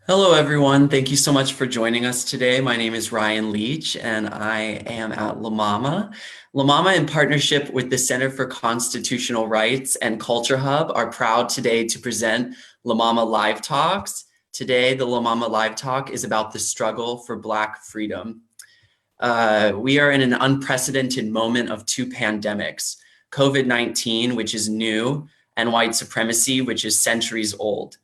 Hello, everyone. Thank you so much for joining us today. My name is Ryan Leach, and I am at LaMama. LaMama, in partnership with the Center for Constitutional Rights and CultureHub, are proud today to present LaMama LiveTalks. Today, the LaMama Live Talk is about the struggle for Black freedom. We are in an unprecedented moment of two pandemics, COVID-19, which is new, and white supremacy, which is centuries old.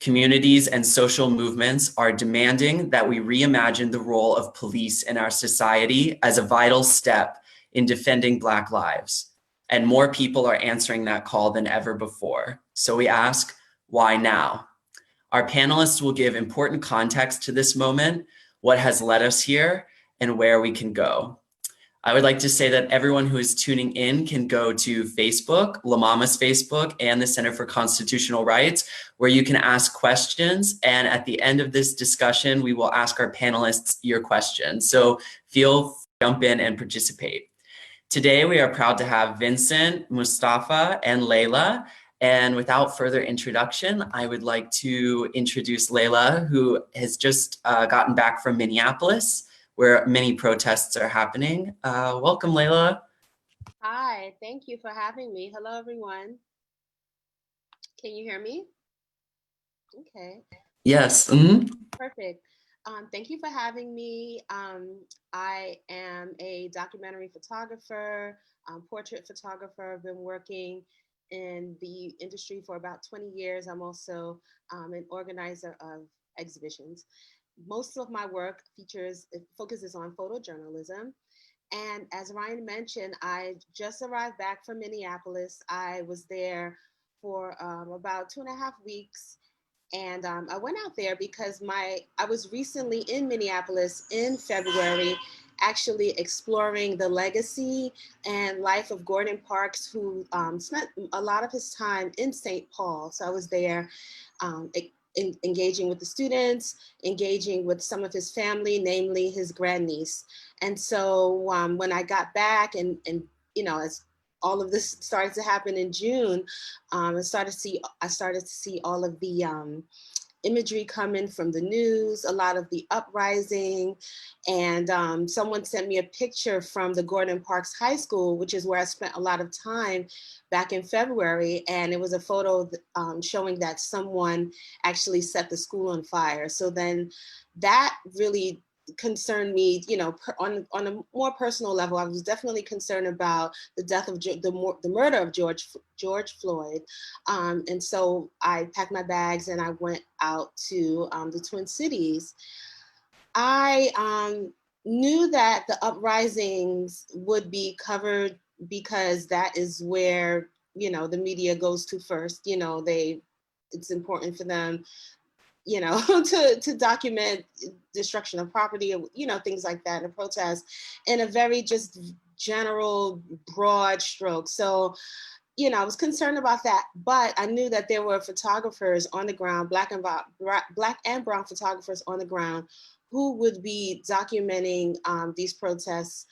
Communities and social movements are demanding that we reimagine the role of police in our society as a vital step in defending Black lives. And more people are answering that call than ever before. So we ask, why now? Our panelists will give important context to this moment, what has led us here, and where we can go. I would like to say that everyone who is tuning in can go to Facebook, LaMama's Facebook, and the Center for Constitutional Rights, where you can ask questions. And at the end of this discussion, we will ask our panelists your questions. So feel free to jump in and participate. Today, we are proud to have Vincent, Mustafa, and Layla. And without further introduction, I would like to introduce Layla, who has just gotten back from Minneapolis, where many protests are happening. Welcome, Layla. Hi, thank you for having me. Hello, everyone. Can you hear me? Okay, Yes. Mhm. perfect. Thank you for having me. I am a documentary photographer, portrait photographer. I've been working in the industry for about 20 years. I'm also an organizer of exhibitions. Most of my work focuses on photojournalism. And as Ryan mentioned, I just arrived back from Minneapolis. I was there for about 2.5 weeks. And I went out there because I was recently in Minneapolis in February, actually exploring the legacy and life of Gordon Parks, who spent a lot of his time in St. Paul. So I was there um, engaging with the students, engaging with some of his family, namely his grandniece. And so when I got back and as all of this started to happen in June, I started to see all of the imagery coming from the news, a lot of the uprising. And someone sent me a picture from the Gordon Parks High School, which is where I spent a lot of time back in February. And it was a photo showing that someone actually set the school on fire. So then that really concerned me, on a more personal level. I was definitely concerned about the death of the murder of George Floyd, and so I packed my bags and I went out to the Twin Cities. I knew that the uprisings would be covered because that is where the media goes to first. It's important for them to document destruction of property, things like that, and protests in a very just general, broad stroke. So, I was concerned about that, but I knew that there were photographers on the ground, black and brown photographers on the ground, who would be documenting these protests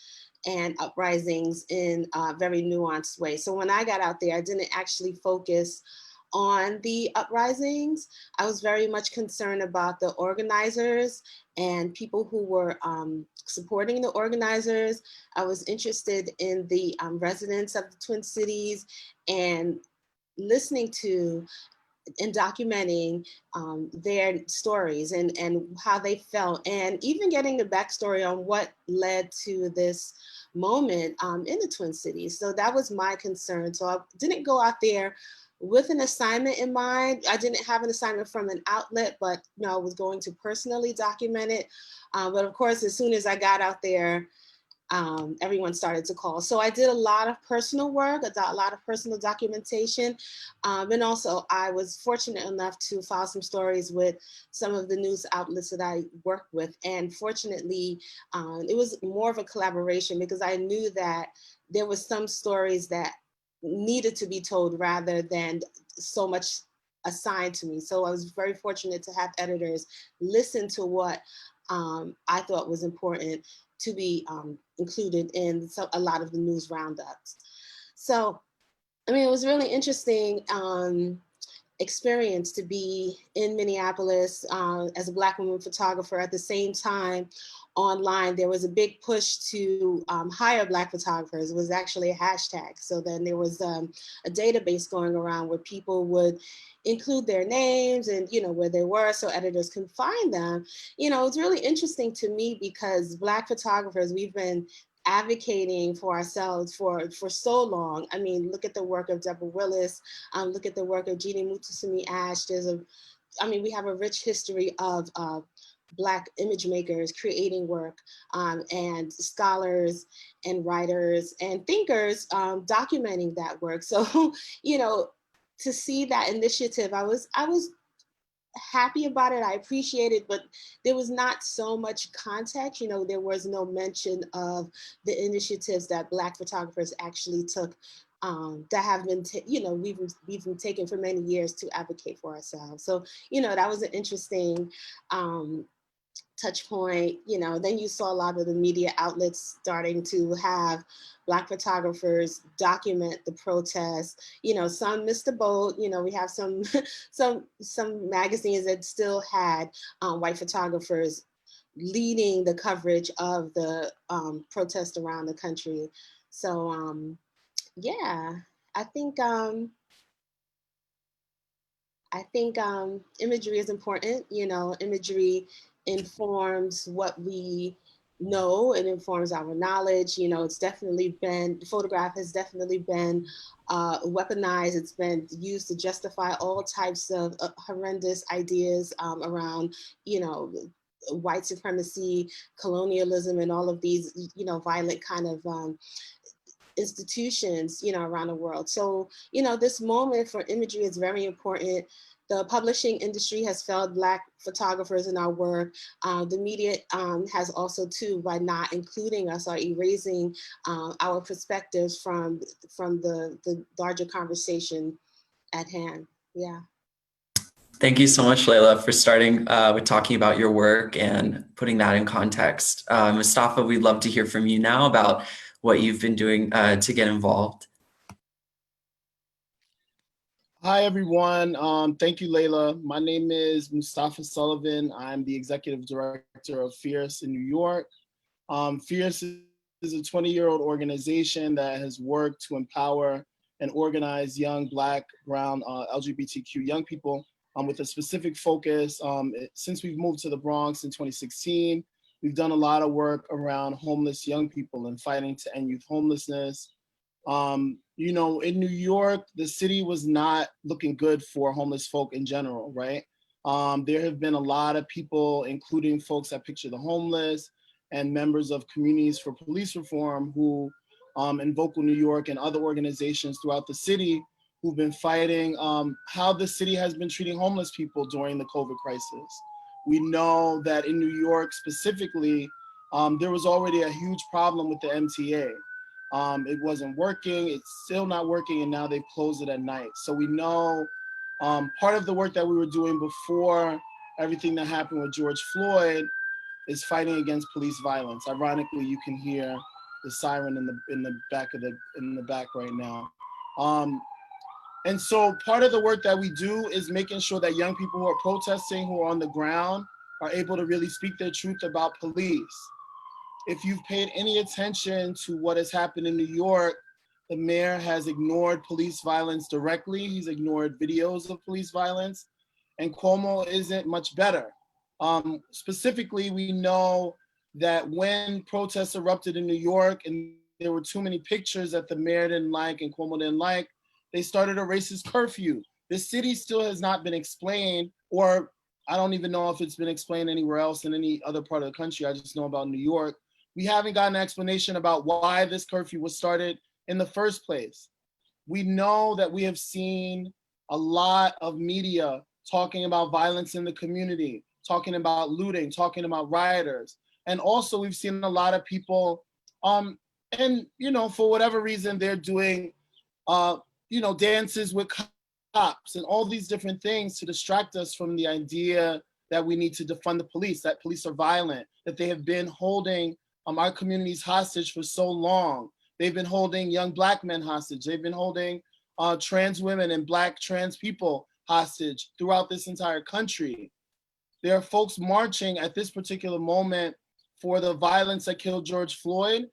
and uprisings in a very nuanced way. So when I got out there, I didn't actually focus on the uprisings. I was very much concerned about the organizers and people who were supporting the organizers. I was interested in the residents of the Twin Cities and listening to and documenting their stories and how they felt, and even getting the backstory on what led to this moment in the Twin Cities. So that was my concern. So I didn't go out there with an assignment in mind. I didn't have an assignment from an outlet, but I was going to personally document it. But of course, as soon as I got out there, everyone started to call. So I did a lot of personal work, a lot of personal documentation. And also I was fortunate enough to file some stories with some of the news outlets that I worked with. And fortunately, it was more of a collaboration because I knew that there was some stories that needed to be told rather than so much assigned to me. So I was very fortunate to have editors listen to what I thought was important to be included in a lot of the news roundups. So, I mean, it was really interesting. experience to be in Minneapolis as a Black woman photographer. At the same time, online, there was a big push to hire Black photographers. It was actually a hashtag. So then there was a database going around where people would include their names and, you know, where they were so editors can find them. You know, it's really interesting to me because Black photographers, we've been advocating for ourselves for so long. I mean, look at the work of Deborah Willis, look at the work of Jeannie Mutusumi Ash. We have a rich history of Black image makers creating work, and scholars and writers and thinkers documenting that work. So, you know, to see that initiative, I was happy about it. I appreciate it, but there was not so much context. You know, there was no mention of the initiatives that Black photographers actually took, that have been, we've been taking for many years to advocate for ourselves. So, you know, that was an interesting touch point. You know, then you saw a lot of the media outlets starting to have Black photographers document the protests. You know, some missed the boat. You know, we have some some magazines that still had white photographers leading the coverage of the protest around the country. So yeah, I think imagery is important. You know, imagery informs what we know, it informs our knowledge. You know, it's definitely been, the photograph has definitely been weaponized. It's been used to justify all types of horrendous ideas around, you know, white supremacy, colonialism, and all of these, you know, violent kind of institutions, you know, around the world. So, you know, this moment for imagery is very important. The publishing industry has failed Black photographers in our work. The media has also too, by not including us or erasing our perspectives from the larger conversation at hand. Yeah. Thank you so much, Layla, for starting with talking about your work and putting that in context. Mustafa, we'd love to hear from you now about what you've been doing to get involved. Hi, everyone. Thank you, Layla. My name is Mustafa Sullivan. I'm the executive director of Fierce in New York. Fierce is a 20-year-old organization that has worked to empower and organize young Black, Brown, LGBTQ young people with a specific focus. Since we've moved to the Bronx in 2016, we've done a lot of work around homeless young people and fighting to end youth homelessness. You know, in New York, the city was not looking good for homeless folk in general, right? There have been a lot of people, including folks at Picture the Homeless and members of Communities for Police Reform who, in Vocal New York and other organizations throughout the city, who've been fighting how the city has been treating homeless people during the COVID crisis. We know that in New York specifically, there was already a huge problem with the MTA. It wasn't working, it's still not working, and now they've closed it at night. So we know part of the work that we were doing before everything that happened with George Floyd is fighting against police violence. Ironically, you can hear the siren in the back right now. And so part of the work that we do is making sure that young people who are protesting, who are on the ground, are able to really speak their truth about police. If you've paid any attention to what has happened in New York, the mayor has ignored police violence directly. He's ignored videos of police violence, and Cuomo isn't much better. Specifically, we know that when protests erupted in New York and there were too many pictures that the mayor didn't like and Cuomo didn't like, they started a racist curfew. The city still has not been explained, or I don't even know if it's been explained anywhere else in any other part of the country. I just know about New York. We haven't gotten an explanation about why this curfew was started in the first place. We know that we have seen a lot of media talking about violence in the community, talking about looting, talking about rioters. And also we've seen a lot of people, and you know, for whatever reason, they're doing, you know, dances with cops and all these different things to distract us from the idea that we need to defund the police, that police are violent, that they have been holding our communities hostage for so long. They've been holding young Black men hostage. They've been holding trans women and Black trans people hostage throughout this entire country. There are folks marching at this particular moment for the violence that killed George Floyd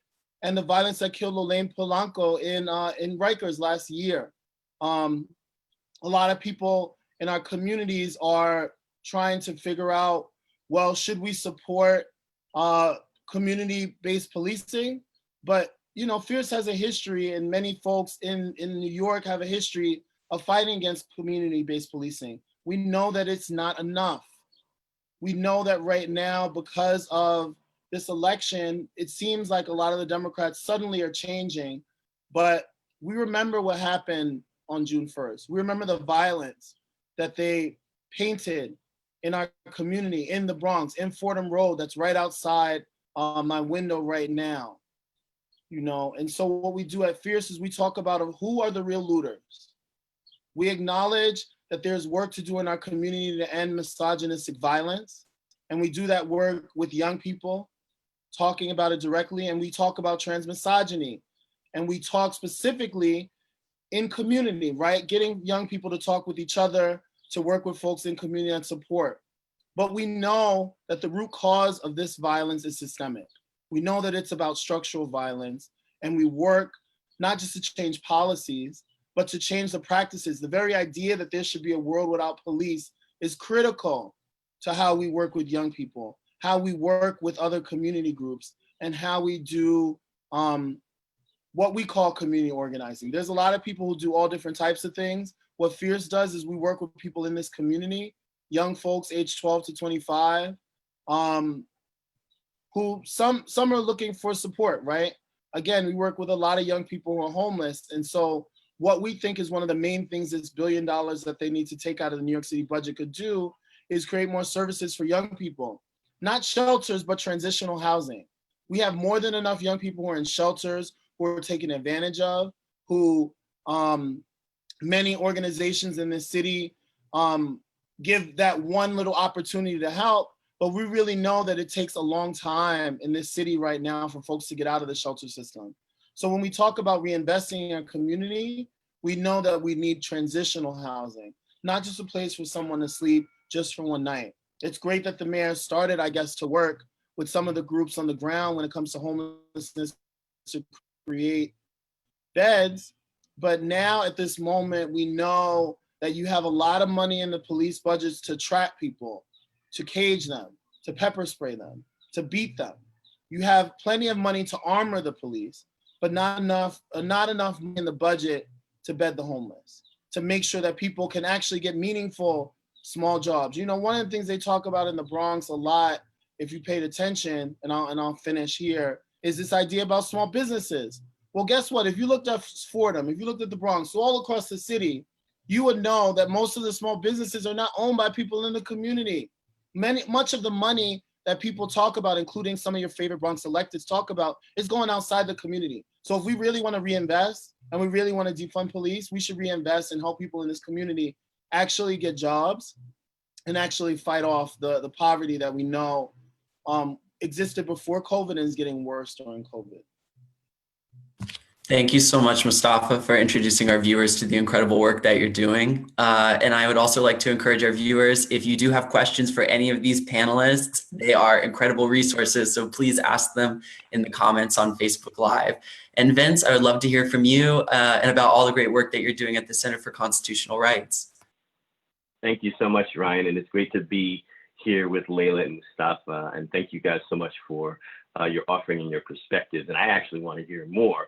and the violence that killed Elaine Polanco in Rikers last year. A lot of people in our communities are trying to figure out, well, should we support community-based policing? But you know, Fierce has a history, and many folks in New York have a history of fighting against community-based policing. We know that it's not enough. We know that right now, because of this election, it seems like a lot of the Democrats suddenly are changing, but we remember what happened on June 1st. We remember the violence that they painted in our community, in the Bronx, in Fordham Road, that's right outside my window right now. You know, and so what we do at Fierce is we talk about who are the real looters. We acknowledge that there's work to do in our community to end misogynistic violence. And we do that work with young people, talking about it directly. And we talk about transmisogyny. And we talk specifically in community, right? Getting young people to talk with each other, to work with folks in community and support. But we know that the root cause of this violence is systemic. We know that it's about structural violence, and we work not just to change policies, but to change the practices. The very idea that there should be a world without police is critical to how we work with young people, how we work with other community groups, and how we do what we call community organizing. There's a lot of people who do all different types of things. What Fierce does is we work with people in this community, young folks aged 12 to 25, who some are looking for support, right? Again, we work with a lot of young people who are homeless. And so what we think is one of the main things this $1 billion that they need to take out of the New York City budget could do is create more services for young people. Not shelters, but transitional housing. We have more than enough young people who are in shelters, who are taken advantage of, who many organizations in this city give that one little opportunity to help. But we really know that it takes a long time in this city right now for folks to get out of the shelter system. So when we talk about reinvesting in our community, we know that we need transitional housing, not just a place for someone to sleep just for one night. It's great that the mayor started, I guess, to work with some of the groups on the ground when it comes to homelessness to create beds. But now at this moment, we know that you have a lot of money in the police budgets to trap people, to cage them, to pepper spray them, to beat them. You have plenty of money to armor the police, but not enough money in the budget to bed the homeless, to make sure that people can actually get meaningful small jobs. You know, one of the things they talk about in the Bronx a lot, if you paid attention, and I'll finish here, is this idea about small businesses. Well, guess what? If you looked at Fordham, if you looked at the Bronx, so all across the city, you would know that most of the small businesses are not owned by people in the community. Much of the money that people talk about, including some of your favorite Bronx electeds talk about, is going outside the community. So if we really want to reinvest and we really want to defund police, we should reinvest and help people in this community actually get jobs and actually fight off the poverty that we know existed before COVID and is getting worse during COVID. Thank you so much, Mustafa, for introducing our viewers to the incredible work that you're doing. And I would also like to encourage our viewers, if you do have questions for any of these panelists, they are incredible resources, so please ask them in the comments on Facebook Live. And Vince, I would love to hear from you and about all the great work that you're doing at the Center for Constitutional Rights. Thank you so much, Ryan, and it's great to be here with Layla and Mustafa, and thank you guys so much for your offering and your perspectives, and I actually want to hear more.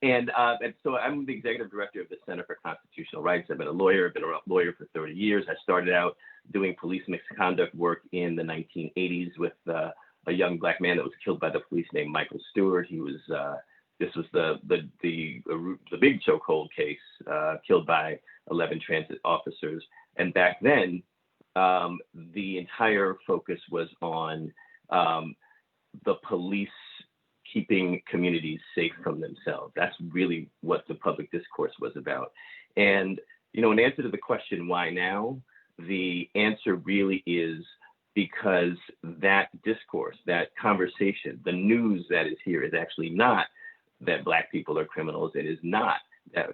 And so I'm the executive director of the Center for Constitutional Rights. I've been a lawyer for 30 years. I started out doing police misconduct work in the 1980s with a young black man that was killed by the police named Michael Stewart. He was, this was the big chokehold case, killed by 11 transit officers. And back then, the entire focus was on the police keeping communities safe from themselves. That's really what the public discourse was about. And, you know, in answer to the question, why now? The answer really is because that discourse, that conversation, the news that is here is actually not that Black people are criminals. It is not that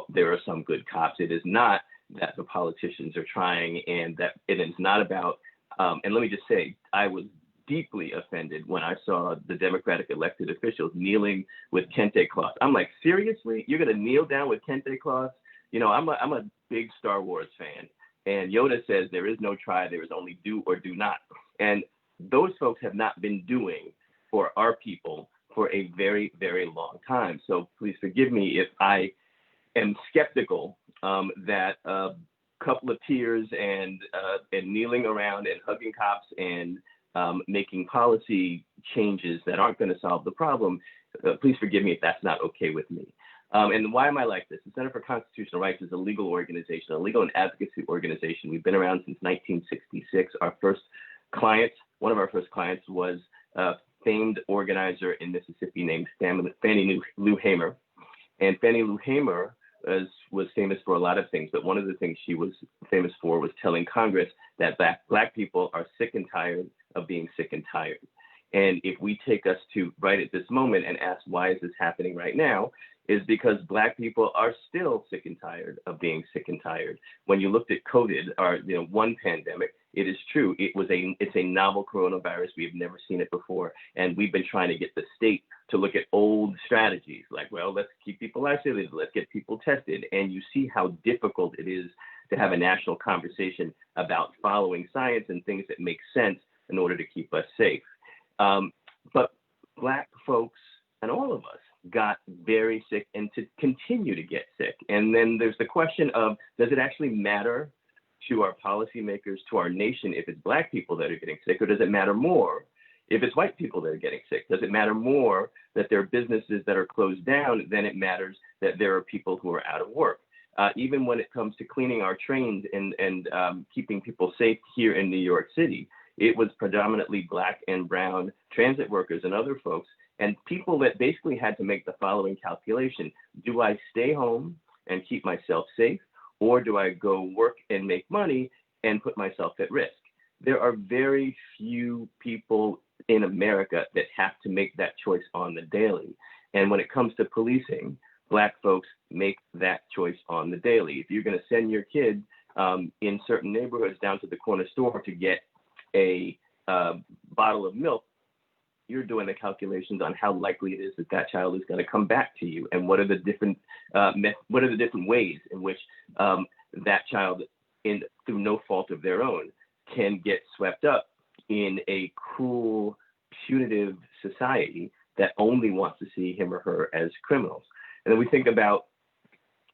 there are some good cops. It is not that the politicians are trying, and that it is not about, and let me just say, I was deeply offended when I saw the Democratic elected officials kneeling with kente cloths. I'm like, seriously? You're gonna kneel down with kente cloths? You know, I'm a big Star Wars fan, and Yoda says there is no try, there is only do or do not. And those folks have not been doing for our people for a very, very long time. So please forgive me if I am skeptical that a couple of tears and kneeling around and hugging cops and making policy changes that aren't going to solve the problem. Please forgive me if that's not okay with me. And why am I like this? The Center for Constitutional Rights is a legal organization, a legal and advocacy organization. We've been around since 1966. Our first client, one of our first clients, was a famed organizer in Mississippi named Fannie Lou Hamer. And Fannie Lou Hamer was famous for a lot of things, but one of the things she was famous for was telling Congress that Black people are sick and tired of being sick and tired. And if we take us to right at this moment and ask, why is this happening right now, is because Black people are still sick and tired of being sick and tired. When you looked at COVID, or one pandemic, it is true, it's a novel coronavirus. We've never seen it before. And we've been trying to get the state to look at old strategies, like, well, let's keep people isolated, let's get people tested. And you see how difficult it is to have a national conversation about following science and things that make sense in order to keep us safe. But Black folks and all of us got very sick and to continue to get sick. And then there's the question of, does it actually matter to our policymakers, to our nation, if it's Black people that are getting sick, or does it matter more if it's white people that are getting sick? Does it matter more that there are businesses that are closed down than it matters that there are people who are out of work? Even when it comes to cleaning our trains and keeping people safe here in New York City, it was predominantly Black and brown transit workers and other folks, and people that basically had to make the following calculation. Do I stay home and keep myself safe, or do I go work and make money and put myself at risk? There are very few people in America that have to make that choice on the daily. And when it comes to policing, Black folks make that choice on the daily. If you're going to send your kid in certain neighborhoods down to the corner store to get a bottle of milk, you're doing the calculations on how likely it is that that child is going to come back to you, and what are the different ways in which that child, through no fault of their own, can get swept up in a cruel, punitive society that only wants to see him or her as criminals. And then we think about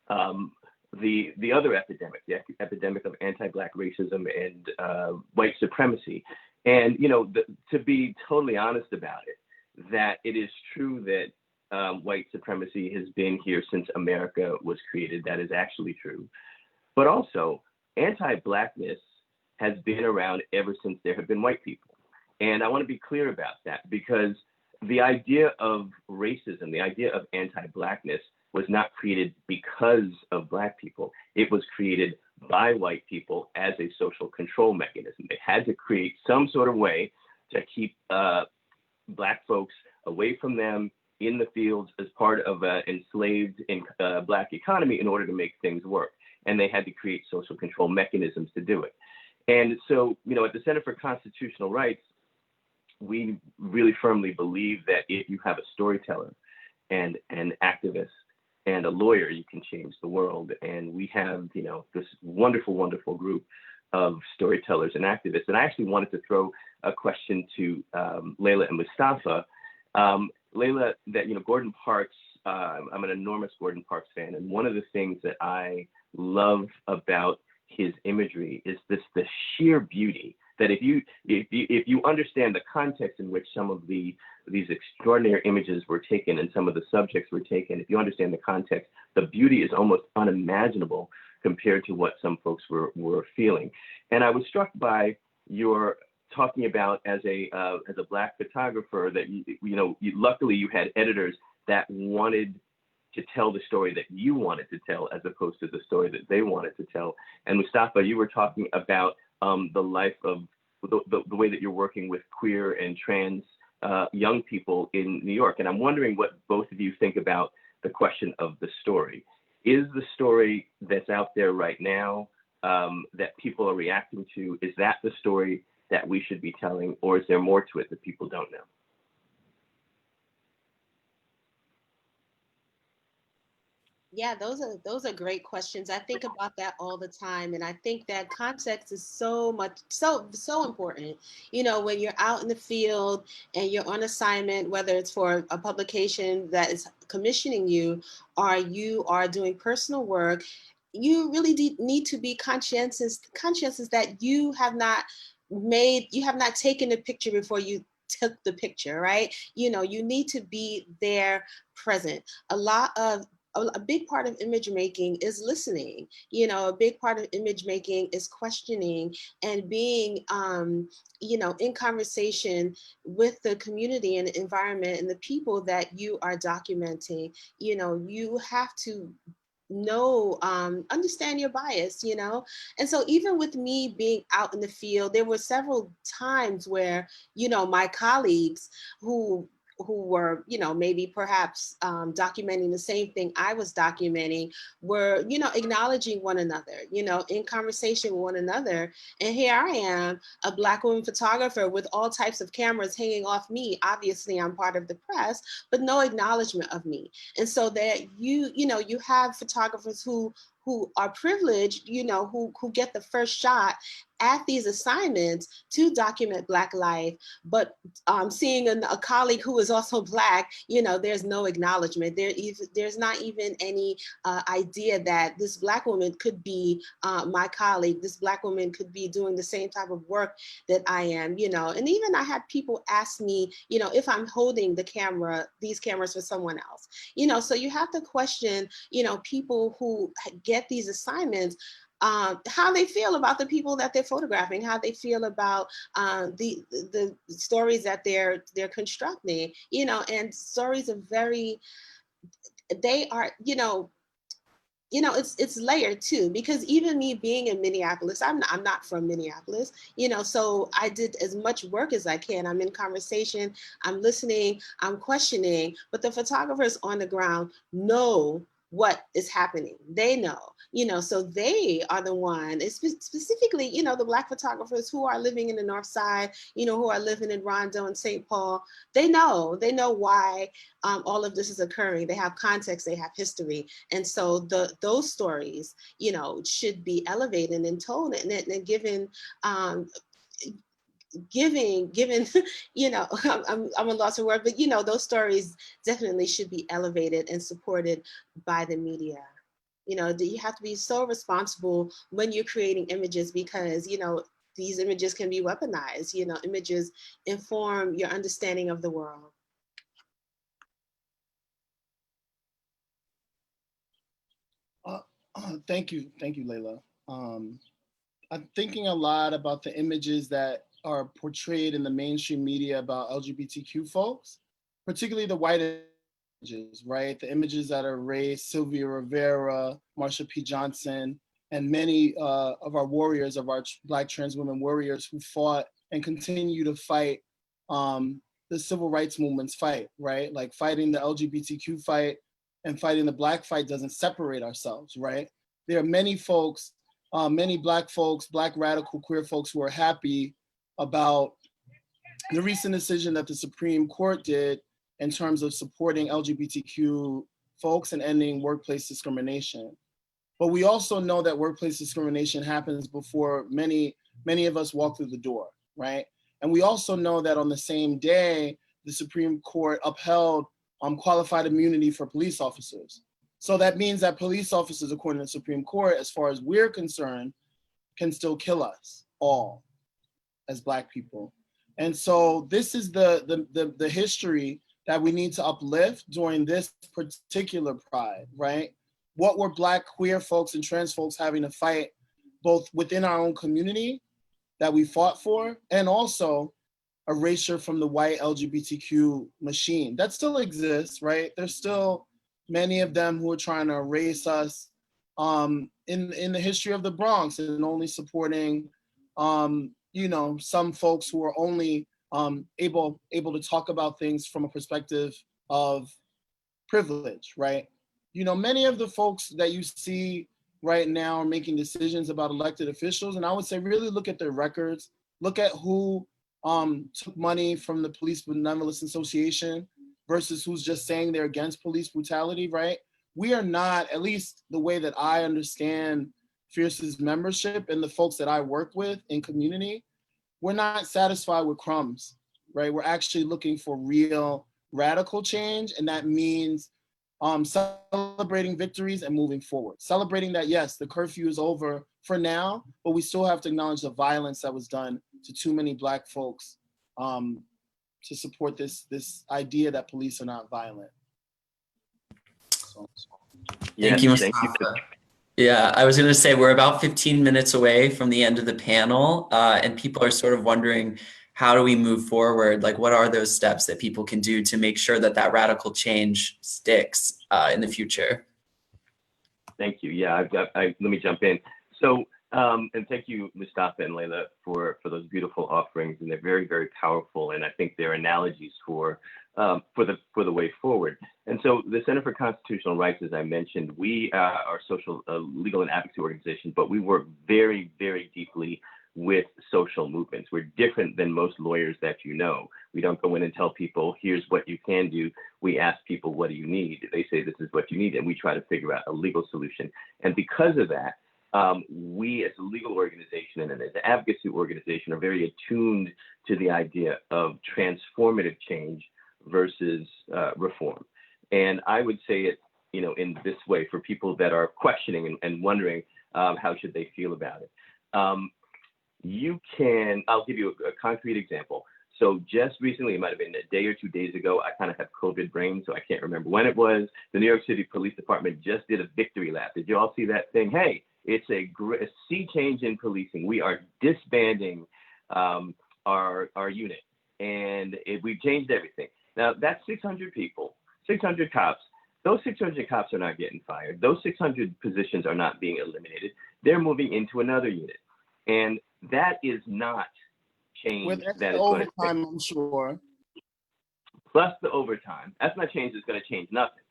the other epidemic, the epidemic of anti-Black racism and white supremacy. And, to be totally honest about it, that it is true that white supremacy has been here since America was created. That is actually true. But also, anti-Blackness has been around ever since there have been white people. And I want to be clear about that, because the idea of racism, the idea of anti-Blackness, was not created because of Black people. It was created by white people as a social control mechanism. They had to create some sort of way to keep Black folks away from them in the fields as part of an enslaved Black economy in order to make things work. And they had to create social control mechanisms to do it. And so, at the Center for Constitutional Rights, we really firmly believe that if you have a storyteller and an activist and a lawyer, you can change the world. And we have, this wonderful, wonderful group of storytellers and activists. And I actually wanted to throw a question to Layla and Mustafa. Layla, that, Gordon Parks, I'm an enormous Gordon Parks fan. And one of the things that I love about his imagery is the sheer beauty that if you understand the context in which some of these extraordinary images were taken and some of the subjects were taken, if you understand the context, the beauty is almost unimaginable compared to what some folks were feeling. And I was struck by your talking about as a Black photographer that luckily you had editors that wanted to tell the story that you wanted to tell as opposed to the story that they wanted to tell. And Mustafa, you were talking about the life of the way that you're working with queer and trans young people in New York. And I'm wondering what both of you think about the question of the story. is the story that's out there right now that people are reacting to, is that the story that we should be telling, or is there more to it that people don't know? Yeah, those are great questions. I think about that all the time, and I think that context is so important. You know, when you're out in the field and you're on assignment, whether it's for a publication that is commissioning you, or you are doing personal work, you really need to be conscientious that you have not taken the picture before you took the picture, right? You know, you need to be there present. A lot of a big part of image making is listening. You know, a big part of image making is questioning and being, in conversation with the community and the environment and the people that you are documenting. You know, you have to understand your bias, and so even with me being out in the field, there were several times where my colleagues who were, maybe perhaps documenting the same thing I was documenting were, acknowledging one another, in conversation with one another. And here I am, a Black woman photographer with all types of cameras hanging off me. Obviously, I'm part of the press, but no acknowledgement of me. And so that you have photographers who are privileged, who get the first shot at these assignments to document Black life, but seeing a colleague who is also Black, there's no acknowledgement. There's not even any idea that this Black woman could be my colleague. This Black woman could be doing the same type of work that I am, And even I had people ask me, if I'm holding these cameras for someone else, So you have to question, people who get these assignments, how they feel about the people that they're photographing, how they feel about the stories that they're constructing, and stories are it's layered too, because even me being in Minneapolis, I'm not from Minneapolis, so I did as much work as I can. I'm in conversation, I'm listening, I'm questioning, but the photographers on the ground know what is happening. They know, so they are the one, specifically, the Black photographers who are living in the North Side, who are living in Rondo and St. Paul. They know why all of this is occurring. They have context, they have history. And so those stories, should be elevated and told and given, given, I'm a loss of word, but those stories definitely should be elevated and supported by the media. You have to be so responsible when you're creating images, because these images can be weaponized. Images inform your understanding of the world. Thank you, Layla. I'm thinking a lot about the images that are portrayed in the mainstream media about LGBTQ folks, particularly the white images, right? The images that are raised, Sylvia Rivera, Marsha P. Johnson, and many of our warriors, of our Black trans women warriors who fought and continue to fight the civil rights movement's fight, right? Like fighting the LGBTQ fight and fighting the Black fight doesn't separate ourselves, right? There are many folks, many Black folks, Black radical queer folks who are happy about the recent decision that the Supreme Court did in terms of supporting LGBTQ folks and ending workplace discrimination. But we also know that workplace discrimination happens before many of us walk through the door, right? And we also know that on the same day, the Supreme Court upheld qualified immunity for police officers. So that means that police officers, according to the Supreme Court, as far as we're concerned, can still kill us all as Black people. And so this is the history that we need to uplift during this particular Pride, right? What were Black queer folks and trans folks having to fight both within our own community that we fought for, and also erasure from the white LGBTQ machine that still exists, right? There's still many of them who are trying to erase us in the history of the Bronx, and only supporting some folks who are only able to talk about things from a perspective of privilege, right? many of the folks that you see right now are making decisions about elected officials. And I would say really look at their records, look at who took money from the Police Benevolence Association versus who's just saying they're against police brutality, right? We are not, at least the way that I understand Fierce's membership and the folks that I work with in community, we're not satisfied with crumbs, right? We're actually looking for real radical change. And that means celebrating victories and moving forward. Celebrating that, yes, the curfew is over for now, but we still have to acknowledge the violence that was done to too many Black folks to support this idea that police are not violent. Thank you, Mustafa. Yeah, I was going to say we're about 15 minutes away from the end of the panel, and people are sort of wondering, how do we move forward? Like, what are those steps that people can do to make sure that that radical change sticks in the future? Thank you. Yeah, let me jump in. So, and thank you, Mustafa and Layla, for those beautiful offerings, and they're very, very powerful. And I think they're analogies for the way forward. And so, the Center for Constitutional Rights, as I mentioned, we are social, legal, and advocacy organization, but we work very, very deeply with social movements. We're different than most lawyers that you know. We don't go in and tell people, here's what you can do. We ask people, what do you need? They say, this is what you need, and we try to figure out a legal solution. And because of that, we as a legal organization and as an advocacy organization are very attuned to the idea of transformative change versus reform. And I would say it, in this way for people that are questioning and wondering how should they feel about it. I'll give you a concrete example. So just recently, it might have been a day or 2 days ago, I kind of have COVID brain, so I can't remember when it was. The New York City Police Department just did a victory lap. Did you all see that thing? Hey, it's a sea change in policing. We are disbanding our unit, and we've changed everything. Now, that's 600 people, 600 cops. Those 600 cops are not getting fired. Those 600 positions are not being eliminated. They're moving into another unit. And that is not change. With that is overtime, going to, I'm sure. Plus the overtime. That's not change that's going to change nothing.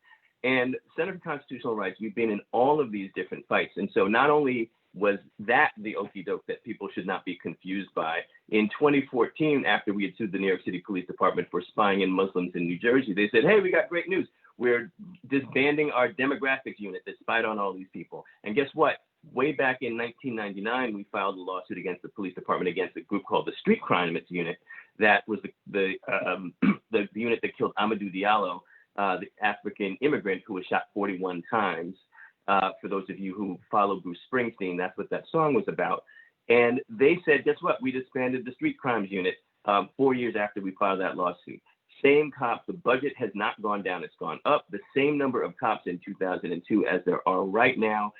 And Center for Constitutional Rights, we've been in all of these different fights. And so not only was that the okie doke that people should not be confused by, in 2014, after we had sued the New York City Police Department for spying in Muslims in New Jersey, they said, hey, we got great news. We're disbanding our demographics unit that spied on all these people. And guess what? Way back in 1999, we filed a lawsuit against the police department against a group called the Street Crimes Unit. That was the unit that killed Amadou Diallo, the African immigrant who was shot 41 times. For those of you who follow Bruce Springsteen, that's what that song was about. And they said, guess what? We disbanded the Street Crimes Unit 4 years after we filed that lawsuit. Same cops, the budget has not gone down, it's gone up. The same number of cops in 2002 as there are right now.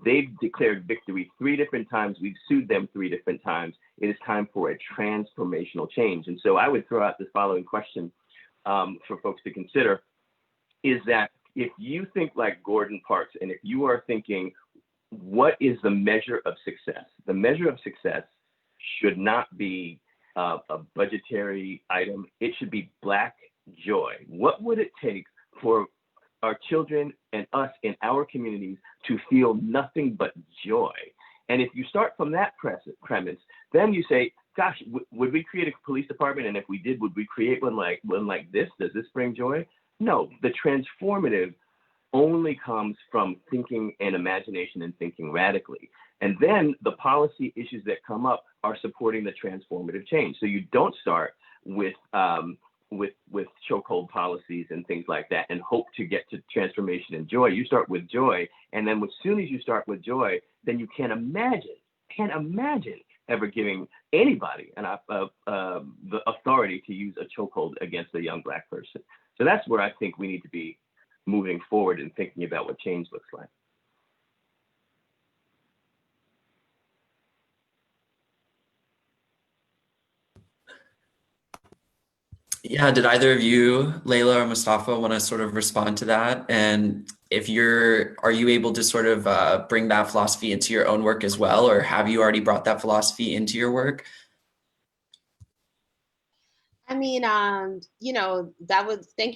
They've declared victory 3 different times. We've sued them 3 different times. It is time for a transformational change. And so I would throw out the following question for folks to consider, is that if you think like Gordon Parks, and if you are thinking, what is the measure of success? The measure of success should not be a budgetary item. It should be Black joy. What would it take for our children and us in our communities to feel nothing but joy? And if you start from that premise, then you say, gosh, would we create a police department? And if we did, would we create one like this? Does this bring joy? No, the transformative only comes from thinking and imagination and thinking radically. And then the policy issues that come up are supporting the transformative change. So you don't start with chokehold policies and things like that and hope to get to transformation and joy. You start with joy, and then as soon as you start with joy, then you can't imagine ever giving anybody the authority to use a chokehold against a young Black person. So that's where I think we need to be moving forward and thinking about what change looks like. Yeah, did either of you, Layla or Mustafa, want to sort of respond to that? And if are you able to sort of bring that philosophy into your own work as well, or have you already brought that philosophy into your work? I mean, thank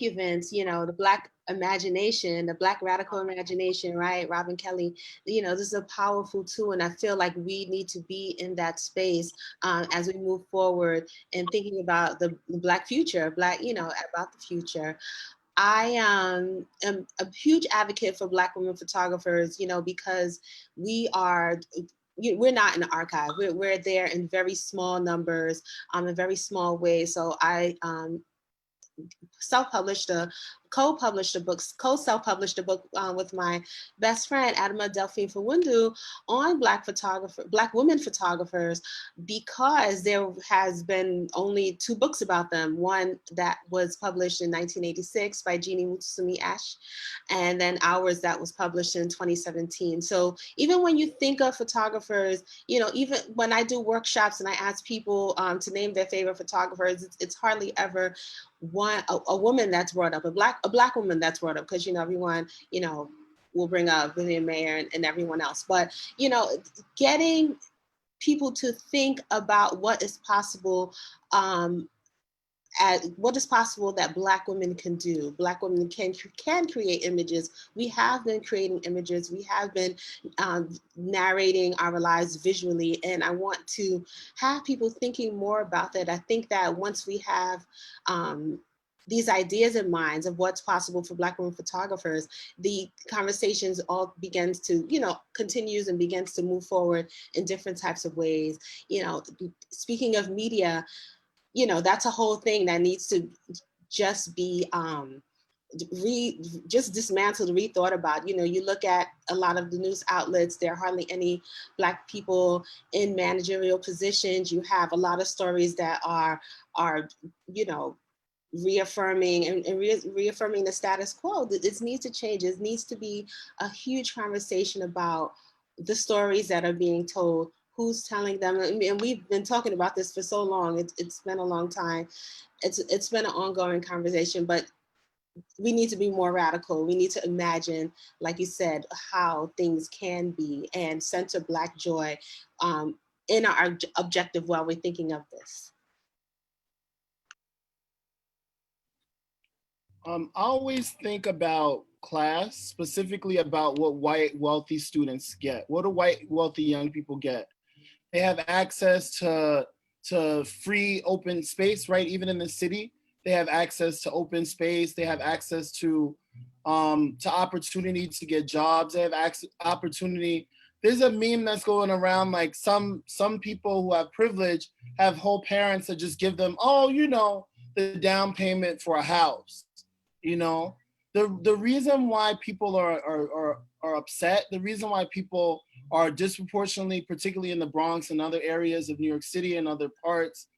you, Vince. The Black imagination, the Black radical imagination, right? Robin Kelly, this is a powerful tool. And I feel like we need to be in that space as we move forward and thinking about the Black future, about the future. I am a huge advocate for Black women photographers, because we're not in the archive. We're there in very small numbers, in very small ways. So I self-published a co-self-published a book with my best friend Adama Delphine Fawundu on Black women photographers, because there has been only two books about them. One that was published in 1986 by Jeannie Mutsumi Ash, and then ours that was published in 2017. So even when you think of photographers, even when I do workshops and I ask people to name their favorite photographers, it's hardly ever a woman that's brought up, a black woman that's brought up, because everyone will bring up Vivian Mayer and everyone else, but getting people to think about what is possible, at what is possible that Black women can do. Black women can create images. We have been creating images. We have been narrating our lives visually. And I want to have people thinking more about that. I think that once we have these ideas in mind of what's possible for Black women photographers, the conversations all begins to, continues and begins to move forward in different types of ways. Speaking of media, that's a whole thing that needs to just be just dismantled, rethought about. You look at a lot of the news outlets, there are hardly any Black people in managerial positions. You have a lot of stories that are reaffirming and reaffirming the status quo. It needs to change. It needs to be a huge conversation about the stories that are being told, who's telling them. And we've been talking about this for so long. It's been a long time. It's been an ongoing conversation, but we need to be more radical. We need to imagine, like you said, how things can be and center Black joy in our objective while we're thinking of this. I always think about class, specifically about what white wealthy students get. What do white wealthy young people get? They have access to free open space, right? Even in the city, they have access to open space. They have access to opportunity to get jobs. They have opportunity. There's a meme that's going around, like some people who have privilege have whole parents that just give them, the down payment for a house. The reason why people are upset, the reason why people are disproportionately, particularly in the Bronx and other areas of New York City and other parts,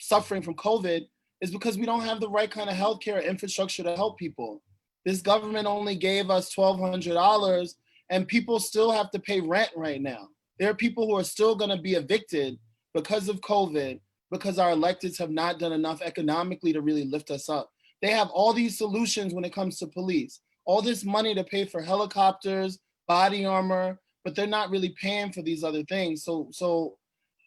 suffering from COVID, is because we don't have the right kind of healthcare infrastructure to help people. This government only gave us $1,200, and people still have to pay rent right now. There are people who are still going to be evicted because of COVID, because our electeds have not done enough economically to really lift us up. They have all these solutions when it comes to police, all this money to pay for helicopters, body armor, but they're not really paying for these other things. So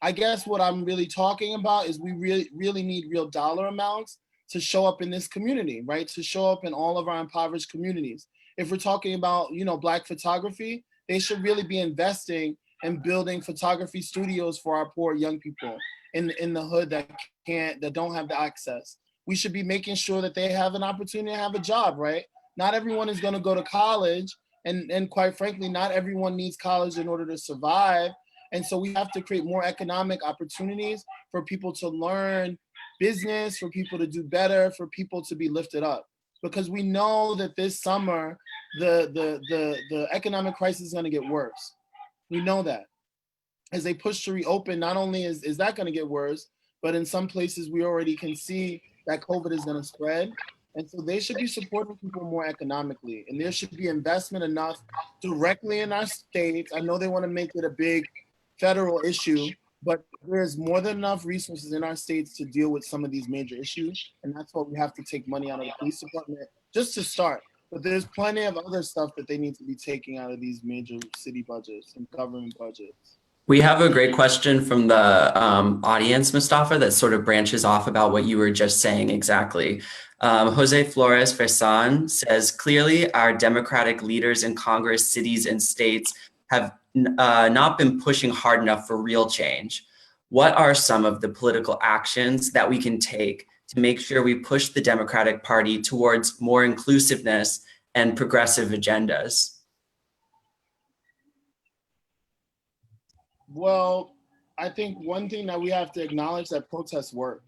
I guess what I'm really talking about is we really need real dollar amounts to show up in this community, right? To show up in all of our impoverished communities. If we're talking about, Black photography, they should really be investing in building photography studios for our poor young people in the hood that don't have the access. We should be making sure that they have an opportunity to have a job, right? Not everyone is going to go to college, and quite frankly, not everyone needs college in order to survive. And so we have to create more economic opportunities for people to learn business, for people to do better, for people to be lifted up. Because we know that this summer, the economic crisis is going to get worse. We know that. As they push to reopen, not only is that going to get worse, but in some places we already can see that COVID is going to spread. And so they should be supporting people more economically. And there should be investment enough directly in our states. I know they want to make it a big federal issue, but there's more than enough resources in our states to deal with some of these major issues. And that's why we have to take money out of the police department just to start. But there's plenty of other stuff that they need to be taking out of these major city budgets and government budgets. We have a great question from the audience, Mustafa, that sort of branches off about what you were just saying exactly. Jose Flores Fersan says, clearly our democratic leaders in Congress, cities, and states have not been pushing hard enough for real change. What are some of the political actions that we can take to make sure we push the Democratic Party towards more inclusiveness and progressive agendas? Well, I think one thing that we have to acknowledge that protests work,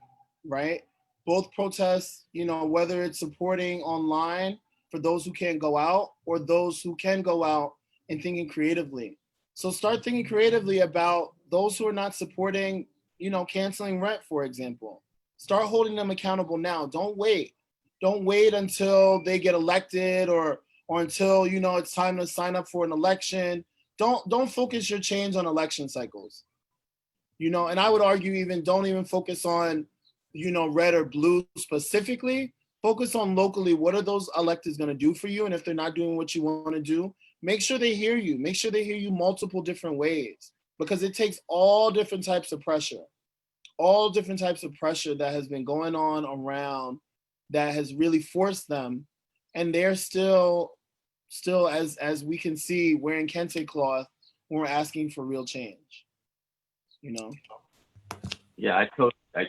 right? Both protests, whether it's supporting online for those who can't go out or those who can go out and thinking creatively. So start thinking creatively about those who are not supporting, canceling rent, for example. Start holding them accountable now. Don't wait. Don't wait until they get elected or until, it's time to sign up for an election. Don't focus your change on election cycles, and I would argue even don't even focus on, red or blue specifically. Focus on locally. What are those electeds going to do for you? And if they're not doing what you want to do, make sure they hear you. Make sure they hear you multiple different ways, because it takes all different types of pressure that has been going on around that has really forced them. And they're still as we can see, wearing kente cloth when we're asking for real change. Yeah, I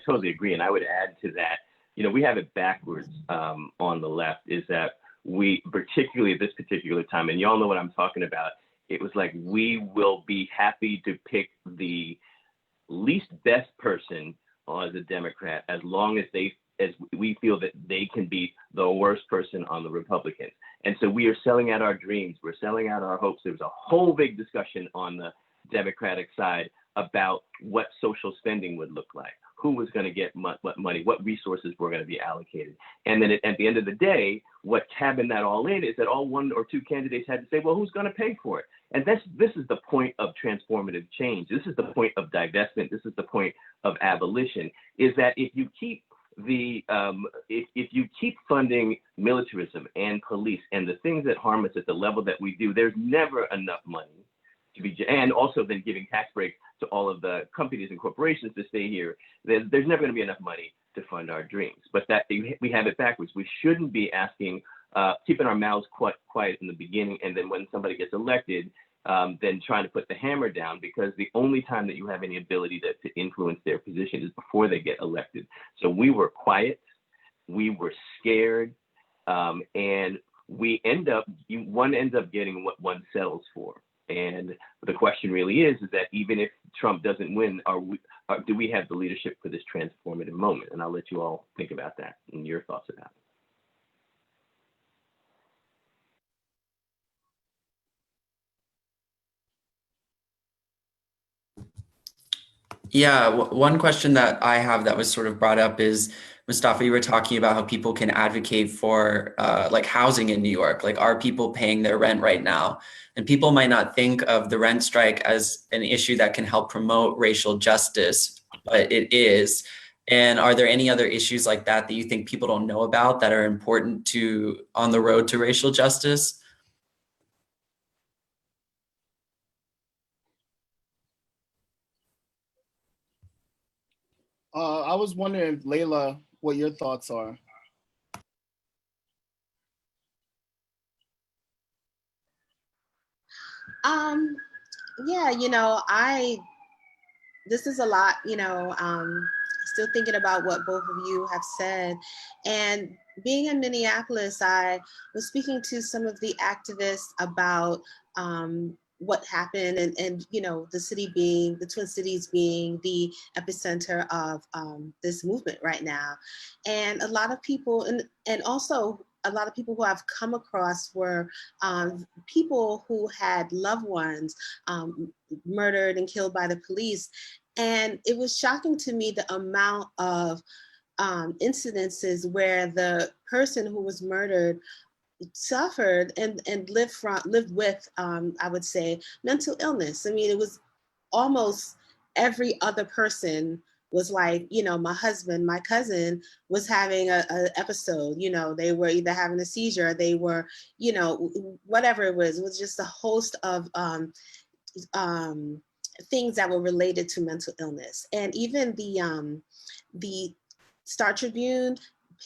totally agree, and I would add to that. We have it backwards on the left. Is that we, particularly at this particular time, and y'all know what I'm talking about. It was like we will be happy to pick the least best person as a Democrat as long as we feel that they can be the worst person on the Republicans. And so we are selling out our dreams. We're selling out our hopes. There was a whole big discussion on the Democratic side about what social spending would look like, who was going to get what money, what resources were going to be allocated. And then at the end of the day, what cabined that all in is that all one or two candidates had to say, well, who's going to pay for it? And this is the point of transformative change. This is the point of divestment. This is the point of abolition, is that if you keep if you keep funding militarism and police and the things that harm us at the level that we do, there's never enough money to be, and also then giving tax breaks to all of the companies and corporations to stay here. There's never going to be enough money to fund our dreams. But that we have it backwards. We shouldn't be asking, keeping our mouths quiet in the beginning, and then when somebody gets elected, then trying to put the hammer down, because the only time that you have any ability to influence their position is before they get elected. So we were quiet, we were scared, and one ends up getting what one settles for. And the question really is that even if Trump doesn't win, do we have the leadership for this transformative moment? And I'll let you all think about that and your thoughts about it. Yeah, one question that I have that was sort of brought up is, Mustafa, you were talking about how people can advocate for like housing in New York. Like, are people paying their rent right now? And people might not think of the rent strike as an issue that can help promote racial justice, but it is. And are there any other issues like that you think people don't know about that are important on the road to racial justice? I was wondering, Layla, what your thoughts are. Yeah, this is a lot, still thinking about what both of you have said. And being in Minneapolis, I was speaking to some of the activists about what happened and the Twin Cities being the epicenter of this movement right now. And a lot of people, and also a lot of people who I've come across were people who had loved ones murdered and killed by the police. And it was shocking to me the amount of incidences where the person who was murdered suffered and lived with, I would say, mental illness. I mean, it was almost every other person was like, my husband, my cousin was having a episode, they were either having a seizure, they were, whatever it was just a host of things that were related to mental illness. And even the Star Tribune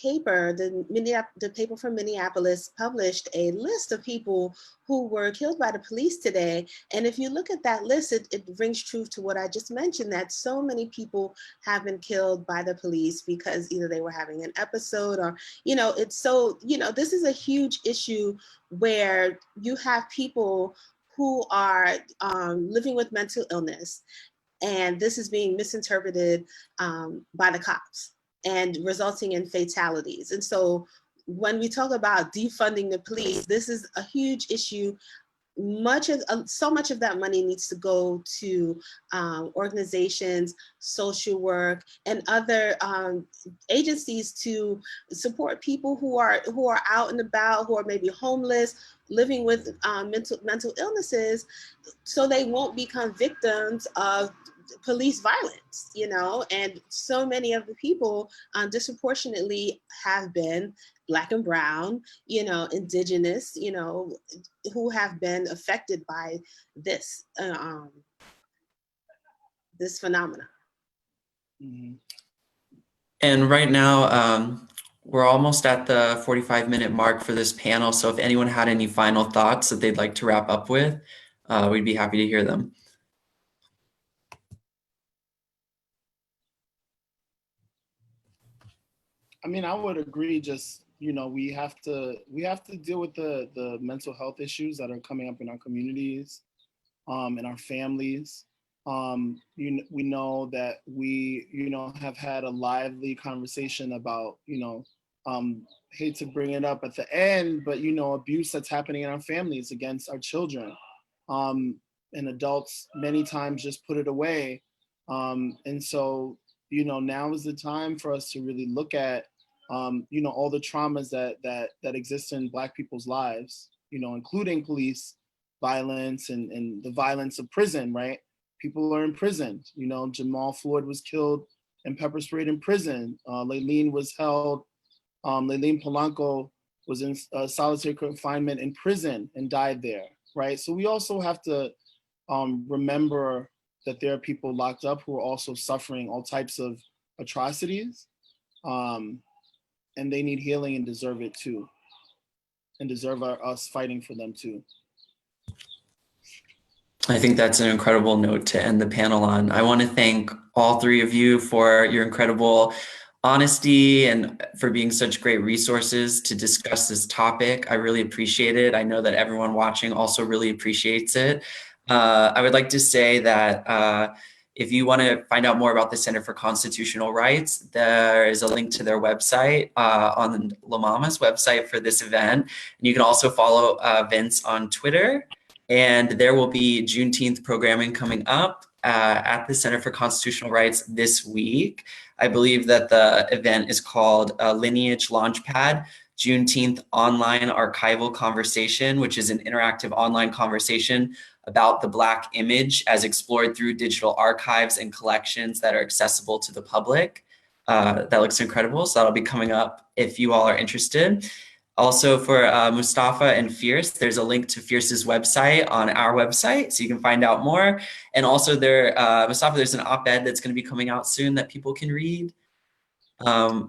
paper, the paper from Minneapolis published a list of people who were killed by the police today. And if you look at that list, it rings true to what I just mentioned, that so many people have been killed by the police because either they were having an episode or, it's so, this is a huge issue where you have people who are living with mental illness, and this is being misinterpreted by the cops and resulting in fatalities. And so when we talk about defunding the police, this is a huge issue. So much of that money needs to go to organizations, social work, and other agencies to support people who are out and about, who are maybe homeless, living with mental illnesses, so they won't become victims of police violence, and so many of the people disproportionately have been Black and brown, indigenous, who have been affected by this this phenomena. Mhm. And right now, we're almost at the 45-minute mark for this panel. So if anyone had any final thoughts that they'd like to wrap up with, we'd be happy to hear them. I mean, I would agree. Just we have to deal with the mental health issues that are coming up in our communities, in our families. We know that we have had a lively conversation about hate to bring it up at the end, but abuse that's happening in our families against our children, and adults many times just put it away, and so now is the time for us to really look at all the traumas that exist in Black people's lives, including police violence and the violence of prison, right? People are imprisoned. Jamal Floyd was killed and pepper sprayed in prison. Layleen was held, Layleen Polanco was in solitary confinement in prison and died there, right? So we also have to remember that there are people locked up who are also suffering all types of atrocities. And they need healing and deserve it too, and deserve us fighting for them too. I think that's an incredible note to end the panel on. I want to thank all three of you for your incredible honesty and for being such great resources to discuss this topic. I really appreciate it. I know that everyone watching also really appreciates it. I would like to say that if you want to find out more about the Center for Constitutional Rights, there is a link to their website on MaMa's website for this event. And you can also follow Vince on Twitter. And there will be Juneteenth programming coming up at the Center for Constitutional Rights this week. I believe that the event is called Lineage Launchpad, Juneteenth Online Archival Conversation, which is an interactive online conversation about the Black image as explored through digital archives and collections that are accessible to the public. That looks incredible. So that'll be coming up if you all are interested. Also for Mustafa and Fierce, there's a link to Fierce's website on our website, so you can find out more. And also there, Mustafa, there's an op-ed that's going to be coming out soon that people can read. Yeah,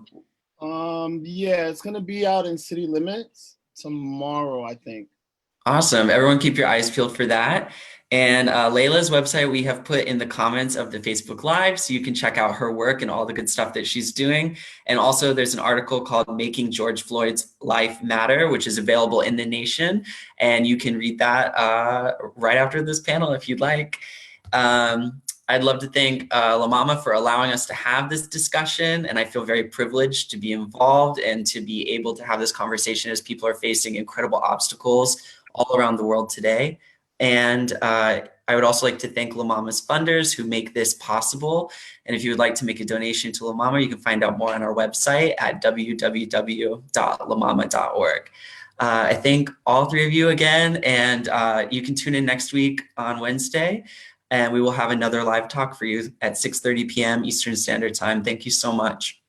it's going to be out in City Limits tomorrow, I think. Awesome. Everyone keep your eyes peeled for that. And Layla's website we have put in the comments of the Facebook Live, so you can check out her work and all the good stuff that she's doing. And also there's an article called Making George Floyd's Life Matter, which is available in The Nation. And you can read that right after this panel if you'd like. I'd love to thank MaMa for allowing us to have this discussion. And I feel very privileged to be involved and to be able to have this conversation as people are facing incredible obstacles all around the world today. And I would also like to thank MaMa's funders who make this possible. And if you would like to make a donation to MaMa, you can find out more on our website at www.lamama.org. I thank all three of you again, and you can tune in next week on Wednesday, and we will have another live talk for you at 6:30 p.m. Eastern Standard Time. Thank you so much.